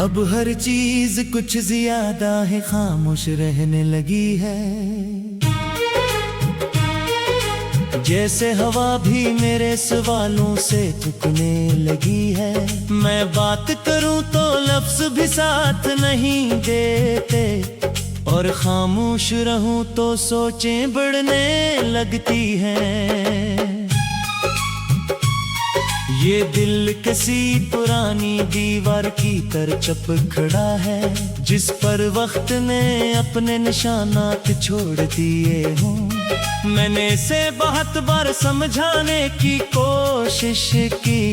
अब हर चीज कुछ ज्यादा है खामोश रहने लगी है। जैसे हवा भी मेरे सवालों से थकने लगी है। मैं बात करूं तो लफ्ज भी साथ नहीं देते, और खामोश रहूं तो सोचें बढ़ने लगती हैं। ये दिल किसी पुरानी दीवार की तरह चप खड़ा है, जिस पर वक्त ने अपने निशानात छोड़ दिए हों। मैंने इसे बहुत बार समझाने की कोशिश की,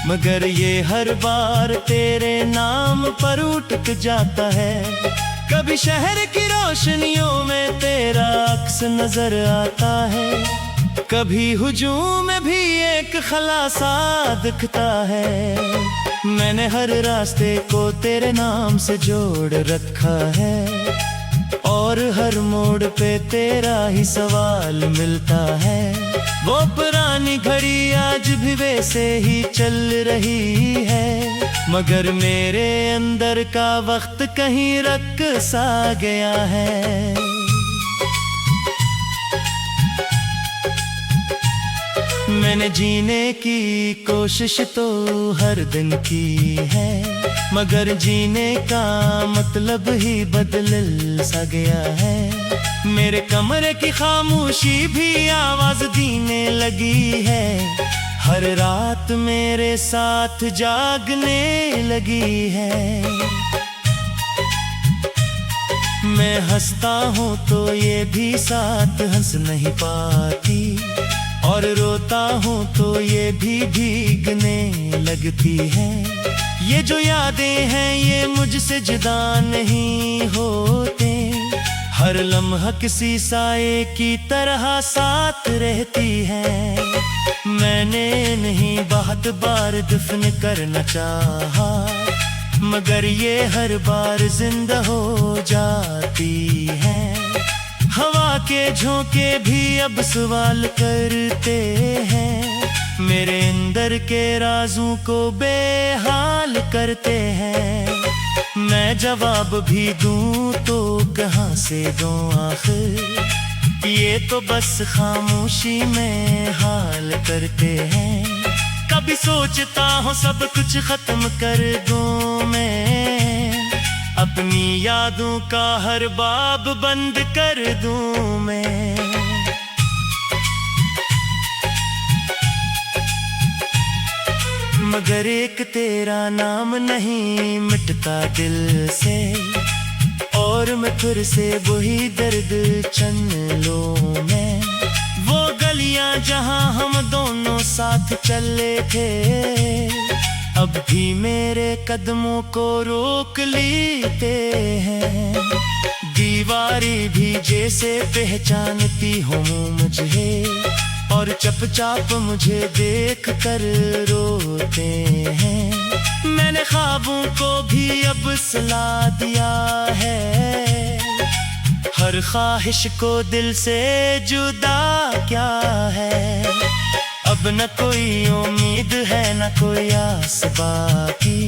मगर ये हर बार तेरे नाम पर उठ जाता है। कभी शहर की रोशनियों में तेरा अक्स नजर आता है, कभी हुजूम में भी एक खलासा दिखता है। मैंने हर रास्ते को तेरे नाम से जोड़ रखा है, और हर मोड़ पे तेरा ही सवाल मिलता है। वो पुरानी घड़ी आज भी वैसे ही चल रही है, मगर मेरे अंदर का वक्त कहीं रख सा गया है। मैंने जीने की कोशिश तो हर दिन की है, मगर जीने का मतलब ही बदल सा गया है। मेरे कमरे की खामोशी भी आवाज देने लगी है, हर रात मेरे साथ जागने लगी है। मैं हंसता हूँ तो ये भी साथ हंस नहीं पाती, और रोता हूँ तो ये भी भीगने लगती है। ये जो यादें हैं ये मुझसे जुदा नहीं होते, हर लम्हा किसी साए की तरह साथ रहती है। मैंने नहीं बहुत बार दफन करना चाहा, मगर ये हर बार जिंदा हो जाती है। हवा के झोंके भी अब सवाल करते हैं, मेरे अंदर के राजों को बेहाल करते हैं। मैं जवाब भी दूं तो कहाँ से दूं आखिर, ये तो बस खामोशी में हाल करते हैं। कभी सोचता हूँ सब कुछ खत्म कर दूं मैं, अपनी यादों का हर बाब बंद कर दूं मैं। मगर एक तेरा नाम नहीं मिटता दिल से, और मैं फिर से वही दर्द चन लूं मैं। वो गलियां जहां हम दोनों साथ चले थे, अब भी मेरे कदमों को रोक लेते हैं। दीवारें भी जैसे पहचानती हो मुझे, और चुपचाप मुझे देख कर रोते हैं। मैंने ख्वाबों को भी अब सला दिया है, हर ख्वाहिश को दिल से जुदा क्या है। अब न कोई उम्मीद है न कोई आस बाकी,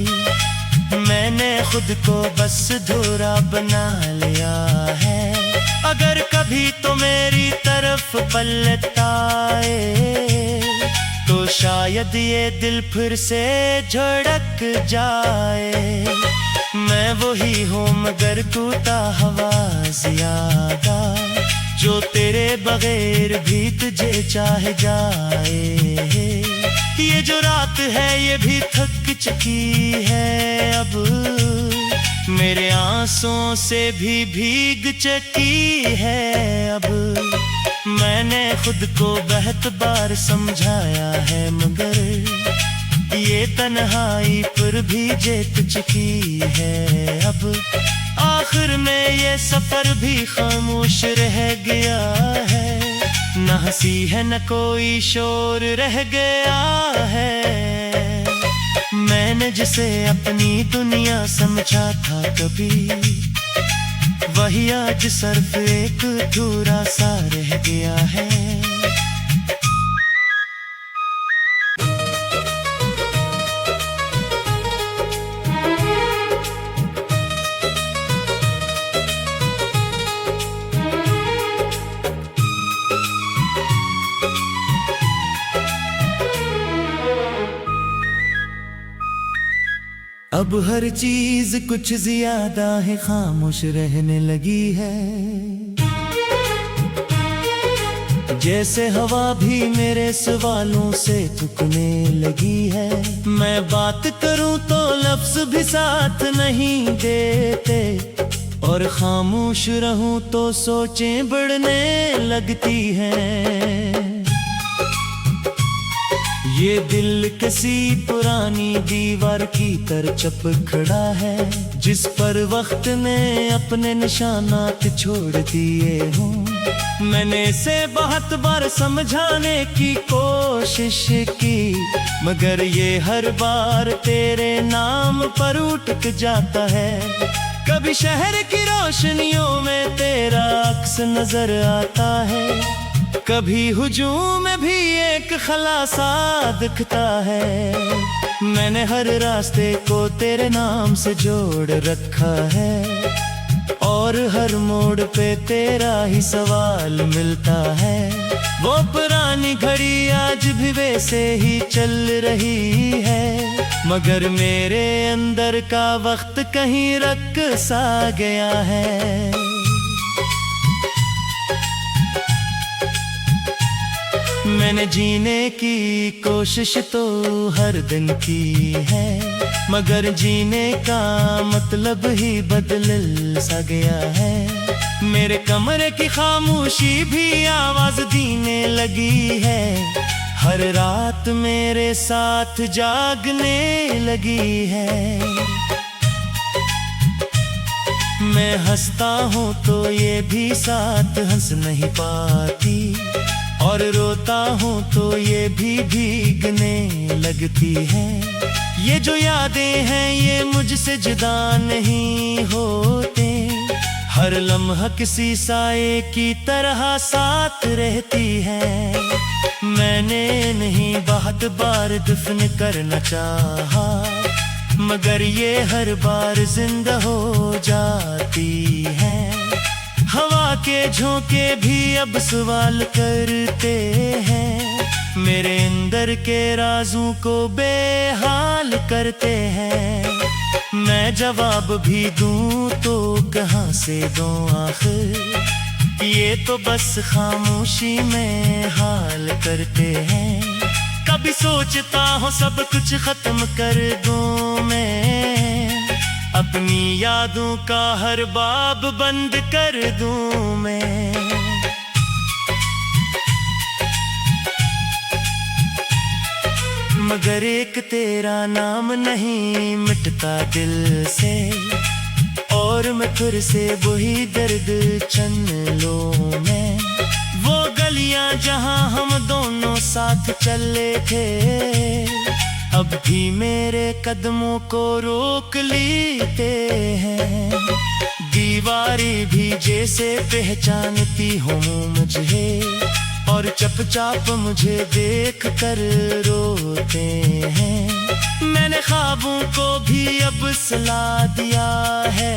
मैंने खुद को बस धूरा बना लिया है। अगर कभी तो मेरी तरफ पलट आए, तो शायद ये दिल फिर से झड़क जाए। मैं वही हूँ मगर टूटा हवा ज्यादा, जो तेरे बगैर भी तुझे चाह जाए। ये जो रात है ये भी थक चुकी है, अब मेरे आंसुओं से भी भीग चुकी है। अब मैंने खुद को बहुत बार समझाया है, मगर ये तन्हाई पर भी जीत चुकी है। अब आखिर में ये सफर भी खामोश रह गया है, न हंसी है न कोई शोर रह गया है। मैंने जिसे अपनी दुनिया समझा था कभी, वही आज सिर्फ एक अधूरा सा रह गया है। अब हर चीज कुछ ज्यादा है खामोश रहने लगी है। जैसे हवा भी मेरे सवालों से थकने लगी है। मैं बात करूं तो लफ्ज भी साथ नहीं देते, और खामोश रहूं तो सोचें बढ़ने लगती हैं। ये दिल किसी पुरानी दीवार की तरह चप खड़ा है, जिस पर वक्त ने अपने निशानात छोड़ दिए हों। मैंने इसे बहुत बार समझाने की कोशिश की, मगर ये हर बार तेरे नाम पर उठ जाता है। कभी शहर की रोशनियों में तेरा अक्स नजर आता है, कभी हुजूम में भी एक खलासा दिखता है। मैंने हर रास्ते को तेरे नाम से जोड़ रखा है, और हर मोड़ पे तेरा ही सवाल मिलता है। वो पुरानी घड़ी आज भी वैसे ही चल रही है, मगर मेरे अंदर का वक्त कहीं रख सा गया है। मैंने जीने की कोशिश तो हर दिन की है, मगर जीने का मतलब ही बदल सा गया है। मेरे कमरे की खामोशी भी आवाज देने लगी है, हर रात मेरे साथ जागने लगी है। मैं हंसता हूँ तो ये भी साथ हंस नहीं पाती, और रोता हूँ तो ये भी भीगने लगती है। ये जो यादें हैं ये मुझसे जुदा नहीं होते, हर लम्हा किसी साए की तरह साथ रहती है। मैंने नहीं बहुत बार दफन करना चाहा, मगर ये हर बार जिंदा हो जाती है। हवा के झोंके भी अब सवाल करते हैं, मेरे अंदर के राजों को बेहाल करते हैं। मैं जवाब भी दूं तो कहाँ से दूं आखिर, ये तो बस खामोशी में हाल करते हैं। कभी सोचता हूँ सब कुछ खत्म कर दूं मैं, अपनी यादों का हर बाब बंद कर दूं मैं। मगर एक तेरा नाम नहीं मिटता दिल से, और मैं फिर से वही दर्द चन लूं मैं। वो गलियां जहां हम दोनों साथ चले थे, अब भी मेरे कदमों को रोक लेते हैं। दीवारें भी जैसे पहचानती हो मुझे, और चुपचाप मुझे देख कर रोते हैं। मैंने ख्वाबों को भी अब सला दिया है,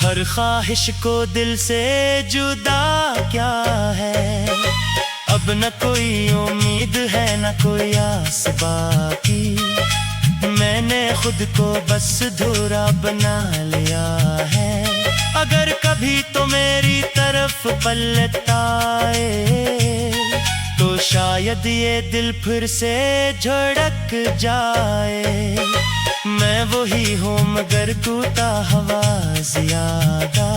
हर ख्वाहिश को दिल से जुदा क्या है। अब न कोई उम्मीद है न कोई आस बाकी, मैंने खुद को बस धूरा बना लिया है। अगर कभी तो मेरी तरफ पलटाए, तो शायद ये दिल फिर से झड़क जाए। मैं वही हूँ मगर टूटा हवा ज्यादा,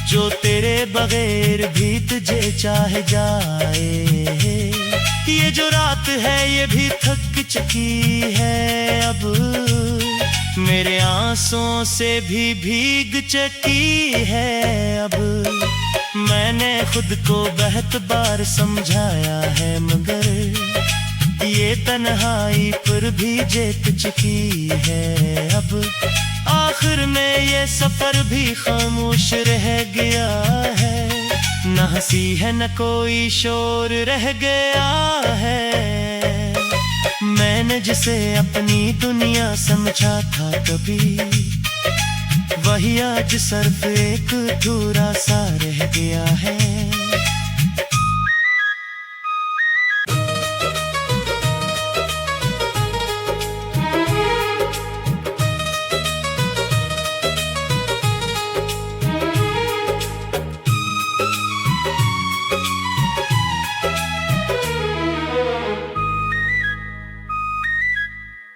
जो तेरे बगैर भी तुझे चाहे जाए। ये जो रात है ये भी थक चुकी है अब, मेरे आंसुओं से भी भीग चुकी है अब। मैंने खुद को बहुत बार समझाया है, मगर ये तन्हाई पर भी जीत चुकी है अब। आखिर में ये सफर भी खामोश रह गया है, न हंसी है न कोई शोर रह गया है। मैंने जिसे अपनी दुनिया समझा था कभी, वही आज सिर्फ एक अधूरा सा रह गया है।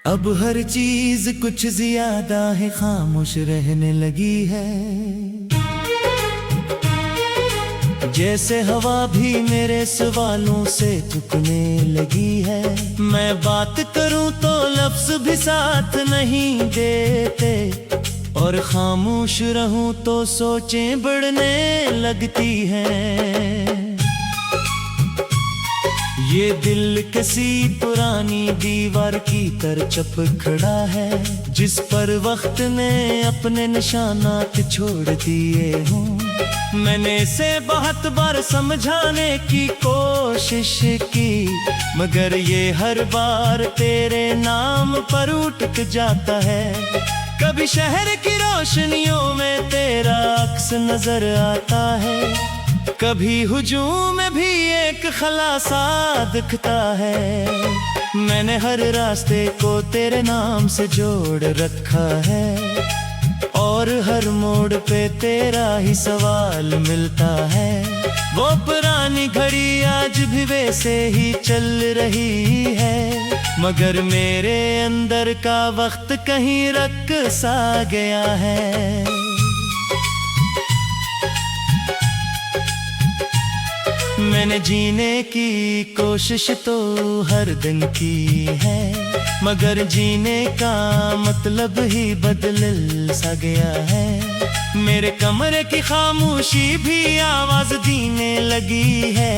अब हर चीज कुछ ज्यादा है खामोश रहने लगी है, जैसे हवा भी मेरे सवालों से चुकने लगी है। मैं बात करूं तो लफ्ज भी साथ नहीं देते, और खामोश रहूं तो सोचें बढ़ने लगती हैं। ये दिल किसी पुरानी दीवार की तरह चप खड़ा है, जिस पर वक्त ने अपने निशानात छोड़ दिए हों। मैंने इसे बहुत बार समझाने की कोशिश की, मगर ये हर बार तेरे नाम पर उठ जाता है। कभी शहर की रोशनियों में तेरा अक्स नजर आता है, कभी हुजूम में भी एक खलासा दिखता है। मैंने हर रास्ते को तेरे नाम से जोड़ रखा है, और हर मोड़ पे तेरा ही सवाल मिलता है। वो पुरानी घड़ी आज भी वैसे ही चल रही है, मगर मेरे अंदर का वक्त कहीं रख सा गया है। मैंने जीने की कोशिश तो हर दिन की है, मगर जीने का मतलब ही बदल सा गया है। मेरे कमरे की खामोशी भी आवाज देने लगी है,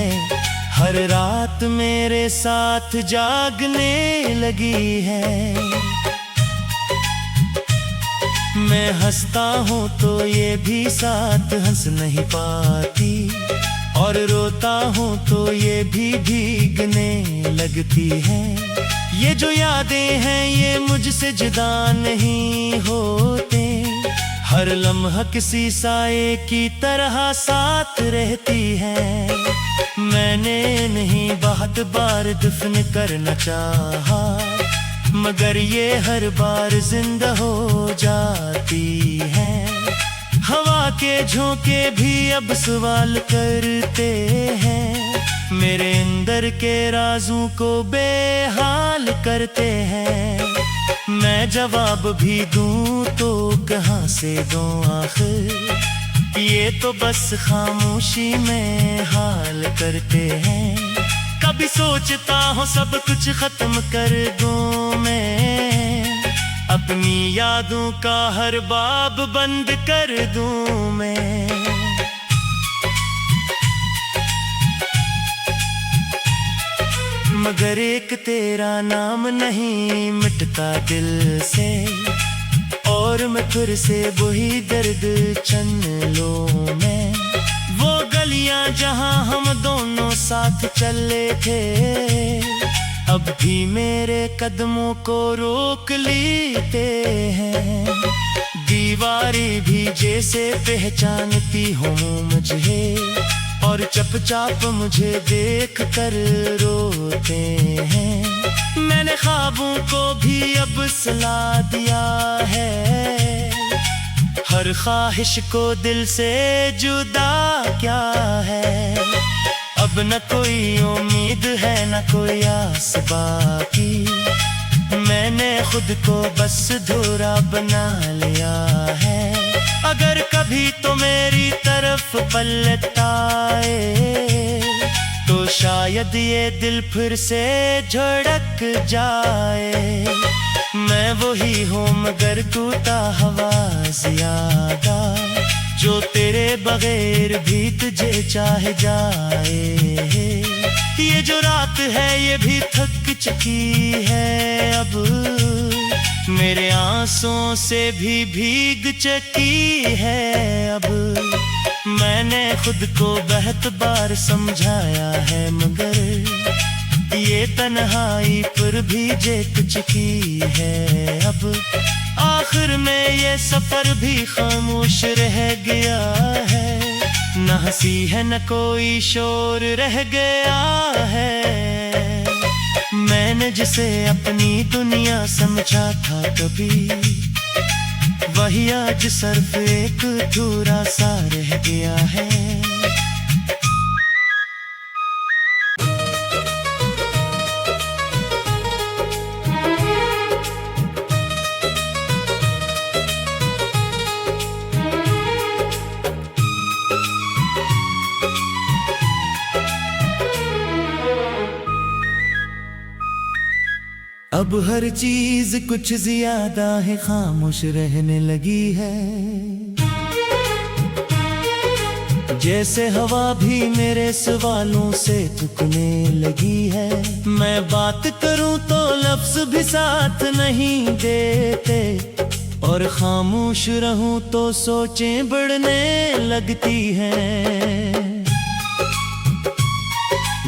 हर रात मेरे साथ जागने लगी है। मैं हंसता हूँ तो ये भी साथ हंस नहीं पाती, और रोता हूँ तो ये भी भीगने लगती है। ये जो यादें हैं ये मुझसे जुदा नहीं होते, हर लम्हा किसी साए की तरह साथ रहती है। मैंने नहीं बहुत बार दफन करना चाहा, मगर ये हर बार जिंदा हो जाती है। हवा के झोंके भी अब सवाल करते हैं, मेरे अंदर के राजों को बेहाल करते हैं। मैं जवाब भी दूं तो कहाँ से दूं आखिर, ये तो बस खामोशी में हाल करते हैं। कभी सोचता हूँ सब कुछ खत्म कर दूं मैं, अपनी यादों का हर बाब बंद कर दूं मैं। मगर एक तेरा नाम नहीं मिटता दिल से, और मैं फिर से वही दर्द चन लूं मैं। वो गलियां जहां हम दोनों साथ चले थे, अब भी मेरे कदमों को रोक लेते हैं। दीवारें भी जैसे पहचानती हो मुझे, और चुपचाप मुझे देख कर रोते हैं। मैंने ख्वाबों को भी अब सला दिया है, हर ख्वाहिश को दिल से जुदा क्या है। अब न कोई उम्मीद है न कोई आस बाकी, मैंने खुद को बस धूरा बना लिया है। अगर कभी तो मेरी तरफ पलट आए, तो शायद ये दिल फिर से झड़क जाए। मैं वही हूँ मगर टूटा हवा ज्यादा, जो तेरे बगैर भी तुझे चाहे जाए। ये जो रात है ये भी थक चुकी है अब, मेरे आंसुओं से भी भीग चुकी है अब। मैंने खुद को बहुत बार समझाया है, मगर ये तन्हाई पर भी जीत चुकी है अब। आखिर में ये सफर भी खामोश रह गया है, न हंसी है न कोई शोर रह गया है। मैंने जिसे अपनी दुनिया समझा था कभी, वही आज सिर्फ एक अधूरा सा रह गया है। अब हर चीज कुछ ज्यादा है खामोश रहने लगी है। जैसे हवा भी मेरे सवालों से थकने लगी है। मैं बात करूं तो लफ्ज भी साथ नहीं देते, और खामोश रहूं तो सोचें बढ़ने लगती हैं।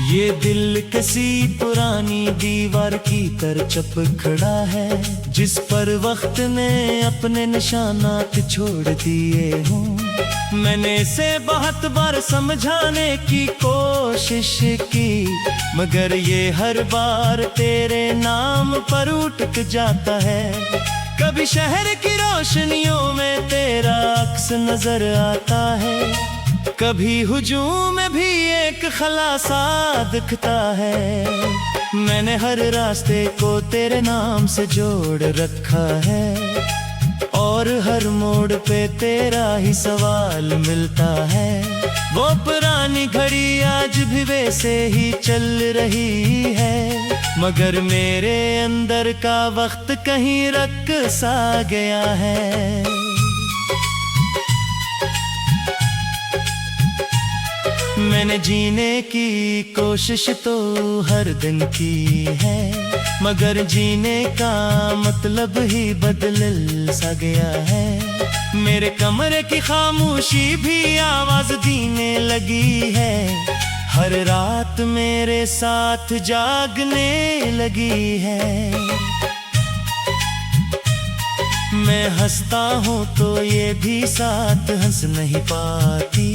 ये दिल किसी पुरानी दीवार की तरह चप खड़ा है, जिस पर वक्त ने अपने निशानात छोड़ दिए हों। मैंने इसे बहुत बार समझाने की कोशिश की, मगर ये हर बार तेरे नाम पर उठ जाता है। कभी शहर की रोशनियों में तेरा अक्स नजर आता है, कभी हुजूम में भी एक खलासा दिखता है। मैंने हर रास्ते को तेरे नाम से जोड़ रखा है, और हर मोड़ पे तेरा ही सवाल मिलता है। वो पुरानी घड़ी आज भी वैसे ही चल रही है, मगर मेरे अंदर का वक्त कहीं रख सा गया है। मैंने जीने की कोशिश तो हर दिन की है, मगर जीने का मतलब ही बदल सा गया है। मेरे कमरे की खामोशी भी आवाज देने लगी है, हर रात मेरे साथ जागने लगी है। मैं हंसता हूँ तो ये भी साथ हंस नहीं पाती,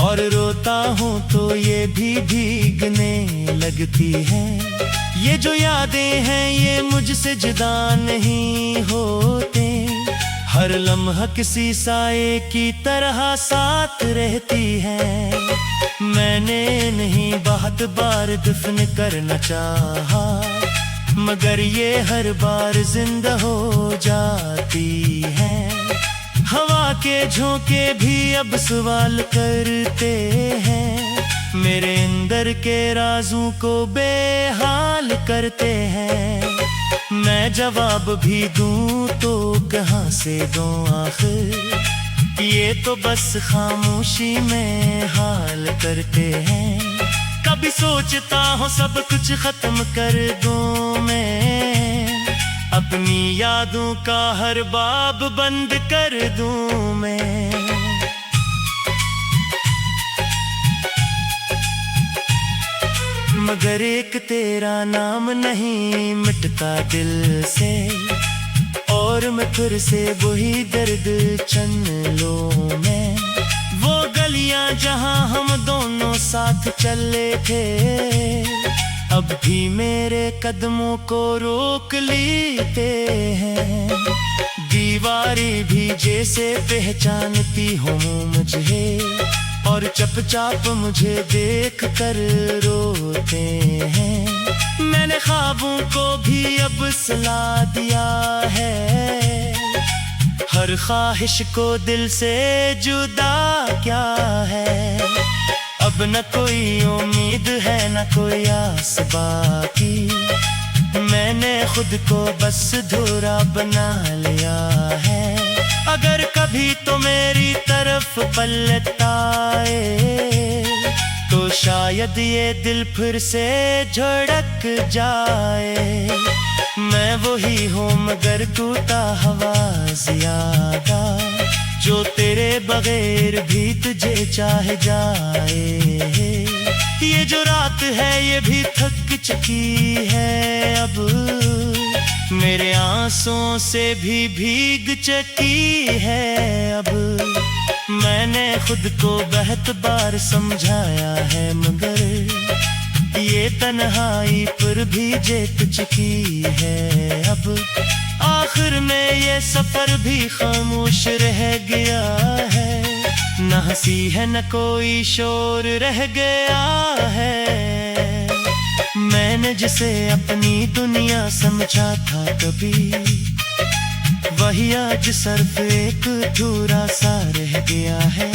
और रोता हूँ तो ये भी भीगने लगती है। ये जो यादें हैं ये मुझसे जुदा नहीं होते, हर लम्हा किसी साए की तरह साथ रहती है। मैंने नहीं बहुत बार दफन करना चाहा, मगर ये हर बार जिंदा हो जाती है। हवा के झोंके भी अब सवाल करते हैं, मेरे अंदर के राजों को बेहाल करते हैं। मैं जवाब भी दूं तो कहाँ से दूं आखिर, ये तो बस खामोशी में हाल करते हैं। कभी सोचता हूँ सब कुछ खत्म कर दूं मैं, अपनी यादों का हर बाब बंद कर दूं मैं। मगर एक तेरा नाम नहीं मिटता दिल से, और मैं फिर से वही दर्द चन लूं मैं। वो गलियां जहां हम दोनों साथ चले थे, अब भी मेरे कदमों को रोक लेते हैं। दीवारें भी जैसे पहचानती हो मुझे, और चुपचाप मुझे देख कर रोते हैं। मैंने ख्वाबों को भी अब सला दिया है, हर ख्वाहिश को दिल से जुदा क्या है। अब न कोई उम्मीद है न कोई आस बाकी, मैंने खुद को बस धूरा बना लिया है। अगर कभी तो मेरी तरफ पलटाए, तो शायद ये दिल फिर से झड़क जाए। मैं वही हूँ मगर टूटा हुआ ज्यादा, जो तेरे बगैर भी तुझे चाहे जाए। ये जो रात है ये भी थक चुकी है अब, मेरे आंसुओं से भी भीग चुकी है अब। मैंने खुद को बहुत बार समझाया है, मगर ये तन्हाई पर भी जीत चुकी है अब। आखिर में ये सफर भी खामोश रह गया है, न हंसी है न कोई शोर रह गया है। मैंने जिसे अपनी दुनिया समझा था कभी, वही आज सिर्फ एक अधूरा सा रह गया है।